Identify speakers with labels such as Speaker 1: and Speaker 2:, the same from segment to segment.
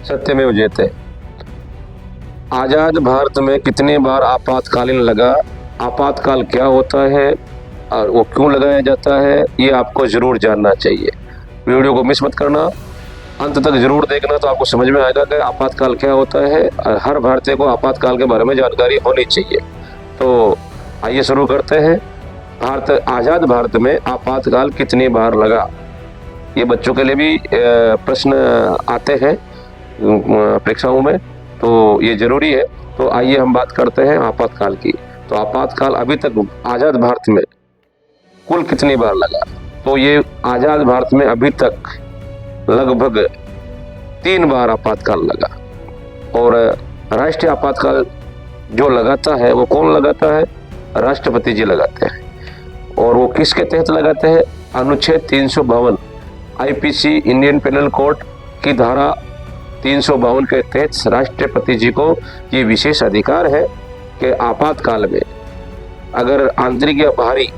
Speaker 1: सत्यमेव जयते। आज़ाद भारत में कितनी बार आपातकालीन लगा, आपातकाल क्या होता है और वो क्यों लगाया जाता है, ये आपको ज़रूर जानना चाहिए। वीडियो को मिस मत करना, अंत तक ज़रूर देखना, तो आपको समझ में आएगा कि आपातकाल क्या होता है और हर भारतीय को आपातकाल के बारे में जानकारी होनी चाहिए। तो आइए शुरू करते हैं। आज़ाद भारत में आपातकाल कितनी बार लगा, ये बच्चों के लिए भी प्रश्न आते हैं परीक्षाओं में, तो ये जरूरी है। तो आइए हम बात करते हैं आपातकाल की। तो आपातकाल अभी तक आज़ाद भारत में कुल कितनी बार लगा, तो ये आज़ाद भारत में अभी तक लगभग 3 बार आपातकाल लगा। और राष्ट्रीय आपातकाल जो लगाता है वो कौन लगाता है, राष्ट्रपति जी लगाते हैं। और वो किसके तहत लगाते हैं, अनुच्छेद 352 आईपीसी इंडियन पेनल कोड की धारा 352 के तहत राष्ट्रपति जी को ये विशेष अधिकार है कि आपातकाल में अगर आंतरिक या बाहरी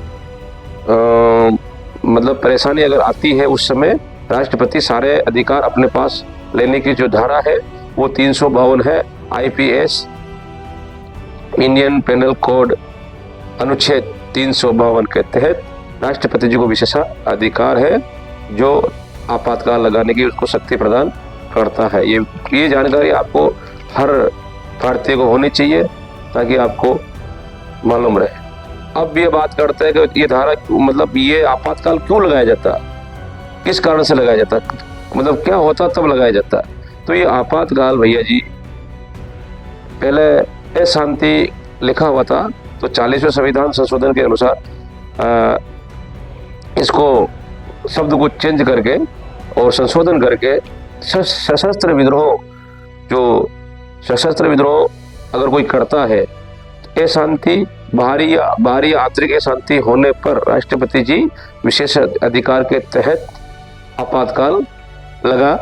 Speaker 1: मतलब परेशानी अगर आती है, उस समय राष्ट्रपति सारे अधिकार अपने पास लेने की जो धारा है वो 352 है। आईपीएस इंडियन पेनल कोड अनुच्छेद 352 के तहत राष्ट्रपति जी को विशेष अधिकार है जो आपातकाल लगाने की उसको शक्ति प्रदान करता है। ये जानकारी आपको हर भारतीय को होनी चाहिए ताकि आपको मालूम रहे। अब ये बात करते हैं कि ये धारा मतलब ये आपातकाल क्यों लगाया जाता है, किस कारण से लगाया जाता है, मतलब क्या होता तब लगाया जाता है। तो ये आपातकाल भैया जी पहले अशांति लिखा हुआ था, तो 40वें संविधान संशोधन के अनुसार इसको शब्द को चेंज करके और संशोधन करके सशस्त्र विद्रोह, जो सशस्त्र विद्रोह अगर कोई करता है, अशांति बाहरी आंतरिक अशांति होने पर राष्ट्रपति जी विशेष अधिकार के तहत आपातकाल लगा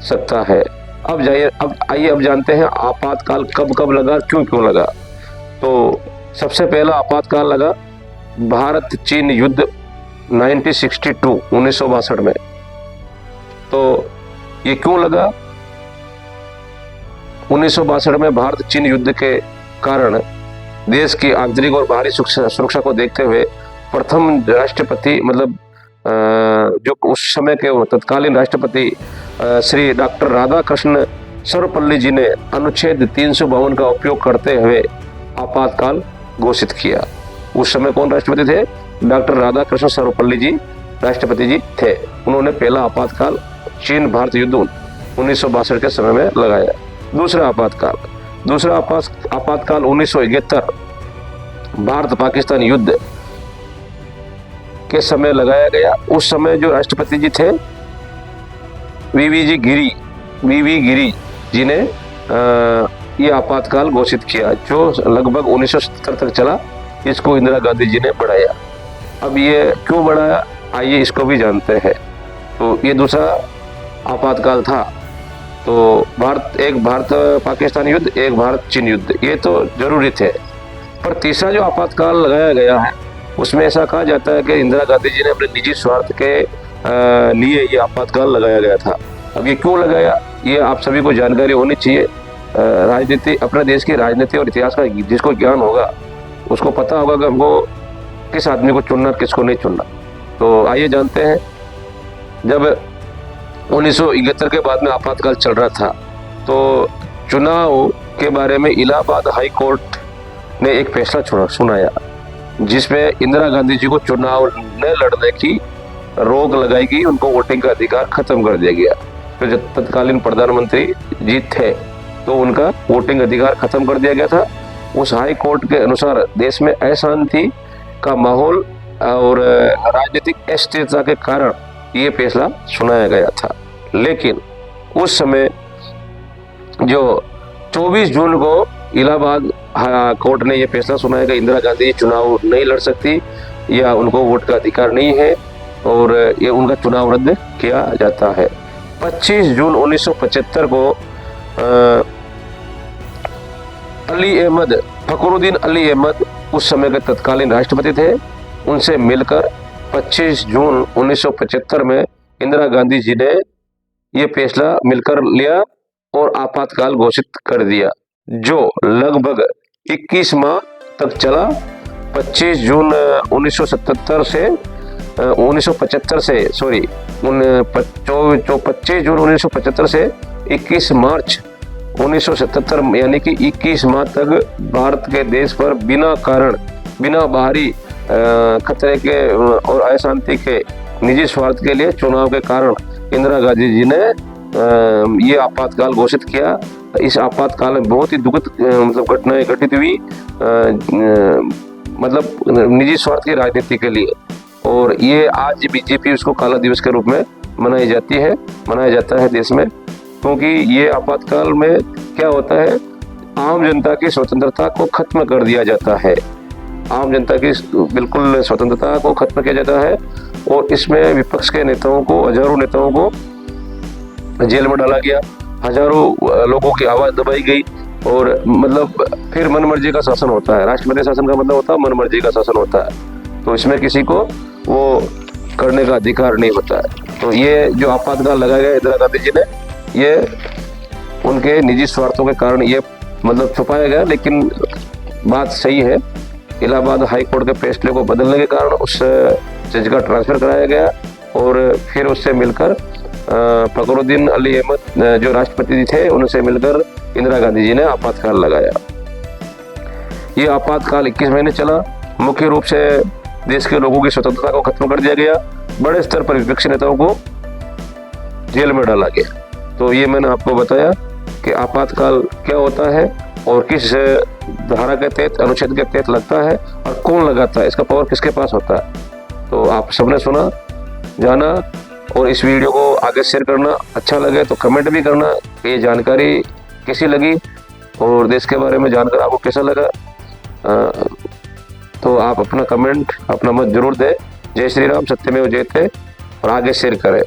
Speaker 1: सकता है। अब आइए जानते हैं आपातकाल कब लगा, क्यों लगा। तो सबसे पहला आपातकाल लगा भारत चीन युद्ध 1962 में। तो ये क्यों लगा, 1962 में भारत चीन युद्ध के कारण देश की आंतरिक और बाहरी सुरक्षा को देखते हुए प्रथम राष्ट्रपति मतलब जो उस समय के तत्कालीन राष्ट्रपति श्री डॉक्टर राधाकृष्ण सर्वपल्ली जी ने अनुच्छेद 352 का उपयोग करते हुए आपातकाल घोषित किया। उस समय कौन राष्ट्रपति थे, डॉक्टर राधाकृष्ण सर्वपल्ली जी राष्ट्रपति जी थे। उन्होंने पहला आपातकाल चीन भारत युद्ध 1962 के समय में लगाया। दूसरा आपातकाल 1971 भारत पाकिस्तान युद्ध के समय लगाया गया। उस समय जो राष्ट्रपति जी थे वीवी गिरी जी ने ये आपातकाल घोषित किया, जो लगभग 1970 तक चला। इसको इंदिरा गांधी जी ने बढ़ाया। अब ये क्यों बढ़ाया, आइए इसको भी जानते हैं। तो ये दूसरा आपातकाल था। तो एक भारत पाकिस्तान युद्ध, एक भारत चीन युद्ध, ये तो जरूरी थे। पर तीसरा जो आपातकाल लगाया गया है उसमें ऐसा कहा जाता है कि इंदिरा गांधी जी ने अपने निजी स्वार्थ के लिए ये आपातकाल लगाया गया था। अब ये क्यों लगाया, ये आप सभी को जानकारी होनी चाहिए। राजनीति, अपने देश की राजनीति और इतिहास का जिसको ज्ञान होगा उसको पता होगा कि हमको किस आदमी को चुनना, किसको नहीं चुनना। तो आइए जानते हैं। जब 1971 के बाद में आपातकाल चल रहा था, तो चुनाव के बारे में इलाहाबाद हाई कोर्ट ने एक फैसला सुनाया, जिसमें इंदिरा गांधी जी को चुनाव न लड़ने की रोक लगाई गई, उनको वोटिंग का अधिकार खत्म कर दिया गया। तो जो तत्कालीन प्रधानमंत्री जी थे तो उनका वोटिंग अधिकार खत्म कर दिया गया था। उस हाई कोर्ट के अनुसार देश में अशांति का माहौल और राजनीतिक अस्थिरता के कारण ये फैसला सुनाया गया था। लेकिन उस समय जो 24 जून को इलाहाबाद कोर्ट ने यह फैसला सुनाया कि इंदिरा गांधी चुनाव नहीं लड़ सकती या उनको वोट का अधिकार नहीं है और ये उनका चुनाव रद्द किया जाता है। 25 जून 1975 को फखरुद्दीन अली अहमद उस समय के तत्कालीन राष्ट्रपति थे, उनसे मिलकर 25 जून 1975 में इंदिरा गांधी जी ने ये फैसला मिलकर लिया और आपातकाल घोषित कर दिया, जो लगभग 21 माह तक चला। 25 जून 1975 से 1975 से 25 जून 1975 से 21 मार्च 1977 यानी कि 21 माह तक भारत के देश पर बिना कारण, बिना बाहरी खतरे के और अशांति के निजी स्वार्थ के लिए चुनाव के कारण इंदिरा गांधी जी ने ये आपातकाल घोषित किया। इस आपातकाल में बहुत ही दुखद मतलब घटनाएं घटित हुई, मतलब निजी स्वार्थ की राजनीति के लिए। और ये आज बीजेपी उसको काला दिवस के रूप में मनाया जाता है देश में, क्योंकि ये आपातकाल में क्या होता है, आम जनता की स्वतंत्रता को खत्म कर दिया जाता है। आम जनता की बिल्कुल स्वतंत्रता को खत्म किया जाता है और इसमें विपक्ष के नेताओं को, हजारों नेताओं को जेल में डाला गया, हजारों लोगों की आवाज दबाई गई और मतलब फिर मनमर्जी का शासन होता है। राष्ट्रपति शासन का मतलब होता है मनमर्जी का शासन होता है, तो इसमें किसी को वो करने का अधिकार नहीं होता है। तो ये जो आपातकाल लगाया गया इंदिरा गांधी जी ने, ये उनके निजी स्वार्थों के कारण ये मतलब छुपाया गया, लेकिन बात सही है। इलाहाबाद हाई कोर्ट के फैसले को बदलने के कारण उस जज का ट्रांसफर कराया गया और फिर उससे मिलकर फखरुद्दीन अली अहमद जो राष्ट्रपति जी थे, उनसे मिलकर इंदिरा गांधी जी ने आपातकाल लगाया। ये आपातकाल 21 महीने चला। मुख्य रूप से देश के लोगों की स्वतंत्रता को खत्म कर दिया गया, बड़े स्तर पर विपक्षी नेताओं को जेल में डाला गया। तो ये मैंने आपको बताया कि आपातकाल क्या होता है और किस धारा के तहत, अनुच्छेद के तहत लगता है और कौन लगाता है, इसका पावर किसके पास होता है। तो आप सबने सुना, जाना, और इस वीडियो को आगे शेयर करना। अच्छा लगे तो कमेंट भी करना कि ये जानकारी कैसी लगी और देश के बारे में जानकर आपको कैसा लगा। तो आप अपना कमेंट, अपना मत जरूर दें। जय श्री राम, सत्यमेव जयते, और आगे शेयर करें।